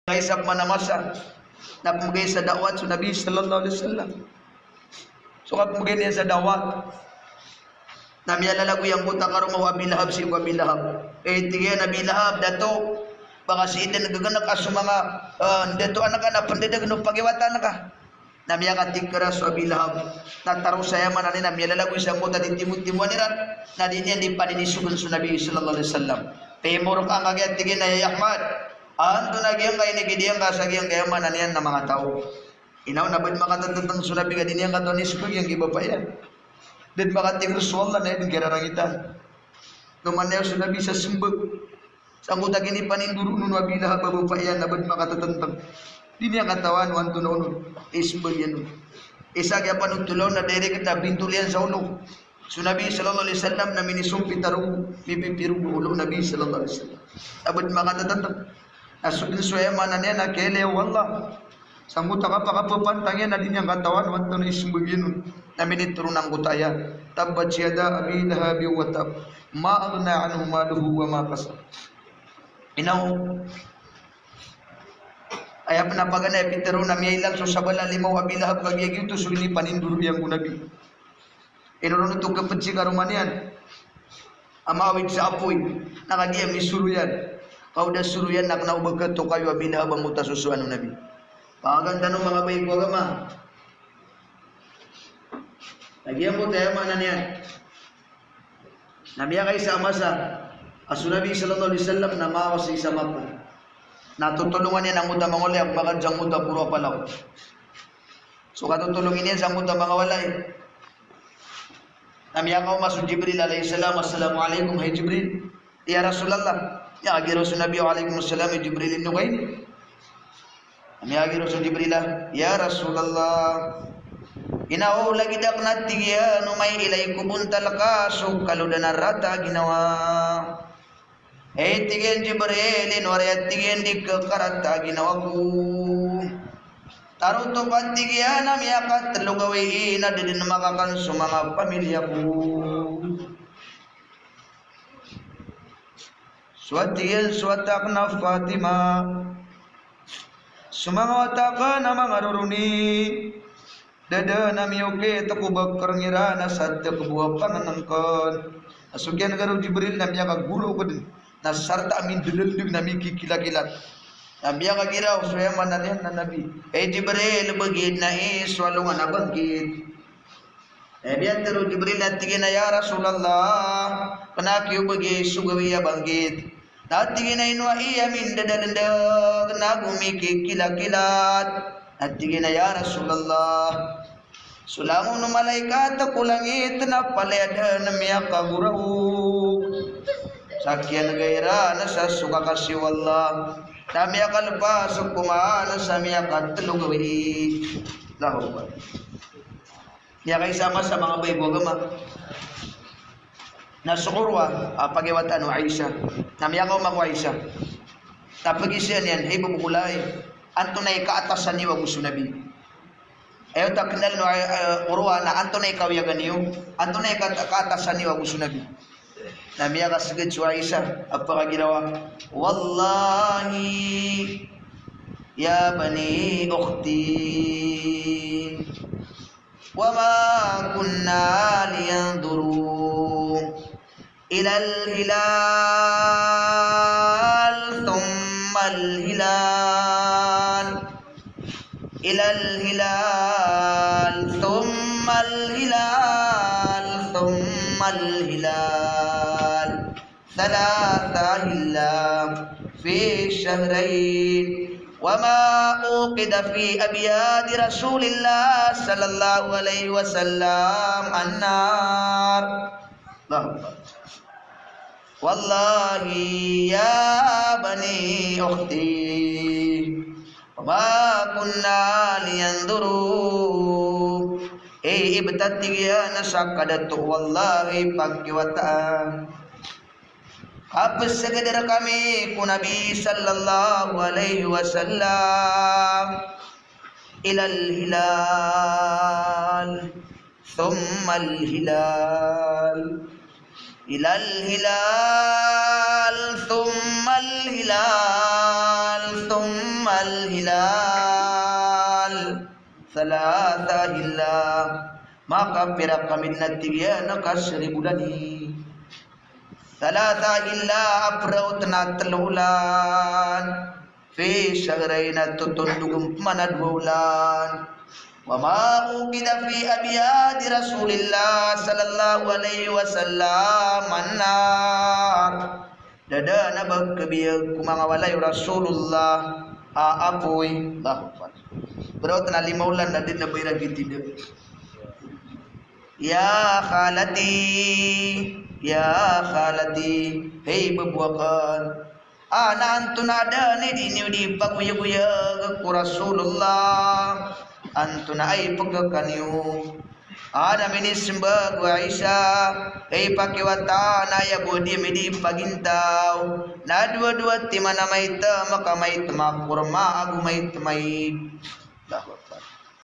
Isap mana masa na pumagay sa dawat sa Nabi sallallahu alaihi wasallam. So kat pumagay niya sa dawat na miyalalago yung buta karo mo Abi Lahab si Abi Lahab. Tiga Nabi Lahab dato baka si ida nagaganak aso mga dato anak-anak pandadag no pagiwatan ka. Na miya katikara sa Abi Lahab. Tataro saya man ani na miyalalago sa buta tintimon-timon nira na di niya di paninisugon sa Nabi sallallahu alaihi wasallam. Temor ka ngagyan tigin na Ahmad. Anto nagyang kay nagidiyang kasagyang kaya mananian na mga tao. Inaw na ba't makatantang sunabi ka din yung katonis ko yung iba pa yan. Dahil makating Rasulullah na yun kirarangitan. Numanew sunabi sa simbag. Sa kuta kini paninduro nun wabila pa pa yan na ba't makatatantang. Di niya katawan wanto na unod. Isbag yan. Isa kaya panutulaw na direct na bintulian sa ulo. Sunabi sallallahu alaihi wasallam na minisumpi tarong mipipirong ulo Nabi sallallahu alaihi wasallam. Abad makatatantang. Asubin suya mana niya na kele wallah. Sambuta ka pakapapantangyan na din yung katawan wanto na ismbagin na miniturun ang kutaya. Tabbat siyada Abi Lahabi wa tab. Ma'agna anhu maluhu wa ma kasab. Inaw ay panapagana epitero na miyailang so sabala limaw Abi Lahab kagyagi ito sulini paninduro yang kunabi. Inuron ito kapatsi karumanian. Amawid sa apoy. Nakagiyam isuro yan. Kau dah suruh yan nak naubag to kayo Abi Lahab ang utasusuan ng Nabi. Paganda ng mga bayi ko agama. Lagyan mo tayo manan yan. Nabiya kay sa amasa. Aso Nabi sallallahu alaihi wasallam na mawas sa isa mapa. Natutulungan yan ang muda mga walay. Ang makadyang muda puro palaw. So katutulungin yan sa muda mga walay. Nabiya ka umaso Jibril alaihi salam. Assalamualaikum hai Jibril. Ya Rasulullah. Ya agi Rasul Nabi waalaikumsalam Jibril ibn Qain. Ami agi Rasul Jibril ya Rasulullah. Inao lagi dak natigya no may ilaikum talaka so kaludana rata ginawa. Tigen Jibril inwara tigen dik karata ginawa ku. Taruto patigya na miyakat lugawi na din makakan sa mga pamilya ko. Swatiyan swatak na Fatima Sumangawata ka na mga ruruni Dada na miyoke takubag karangira na sadya kabuha pananangkan Asugyan nga Jibril na miya kagulo ko din Nasarta amin dululug na miya kikilakilat Na miya kagiraw suya mananihan na Nabi Jibril bagid na swalungan na bagid biyan tero Jibril natigin na ya Rasulullah Panakyo bagi sugawiya banggit Natigin na inwa iya min dadalandag Na gumikikilakilat Natigin na ya Rasulullah Sulangon ng malaikat Ako langit na palayad na miya kaguraw Sakyan gaira na sa sukakasiwallah Na miya kalpas Kumana sa miya katalugawi Lahubat Niya kay sama sa mga baybo agama. Nasa Urwa, pagiwatan o Aisha. Namiyakaw mga Aisha. Napag-isyan yan, hey bumukulay. Anto na ikaatasan niyo ang gusto Nabi. Ayaw taknal no Urwa na anto na ikaw yagan niyo. Anto na ikaatasan niyo ang gusto Nabi. Namiyaka sagad si Aisha. Apakaginawa. Wallahi ya bani ukhti. وما كنا لينظروا إلى الهلال ثم الهلال إلى الهلال ثم الهلال ثم الهلال ثلاثة هلال في شهرين وما أوقد في أبياد رسول الله صلى الله عليه وسلم النار والله يا بني أختي وما كنا لينظروا ابتدئ نسكدت والله pakiwatan Apa segedera kami ku Nabi sallallahu alaihi wasallam ilal hilal thumma al hilal إلى الهلال ثم الهلال ثم al-hilal thalatha hilal, maka pira kami natiya nakasri bulani thalatha hilal apraut na telulan fi syahraina tutundugum mana bulan wa ma ukida fi abiyadi Rasulillah sallallahu alaihi wasallam annar dada nabag kabiya kumangawalay Rasulullah aapoy bahpan berot na limaulan na din na bayra gitid ya khalati hey babuakan ana antun ada ni dini di paguya-guya ku Rasulullah antuna ay pagkakaniyo ada minis sembah ku Aisyah ay pakiwata na ya bodi midi pagintaw na dua-dua timana maita maka maita makurma agu maita may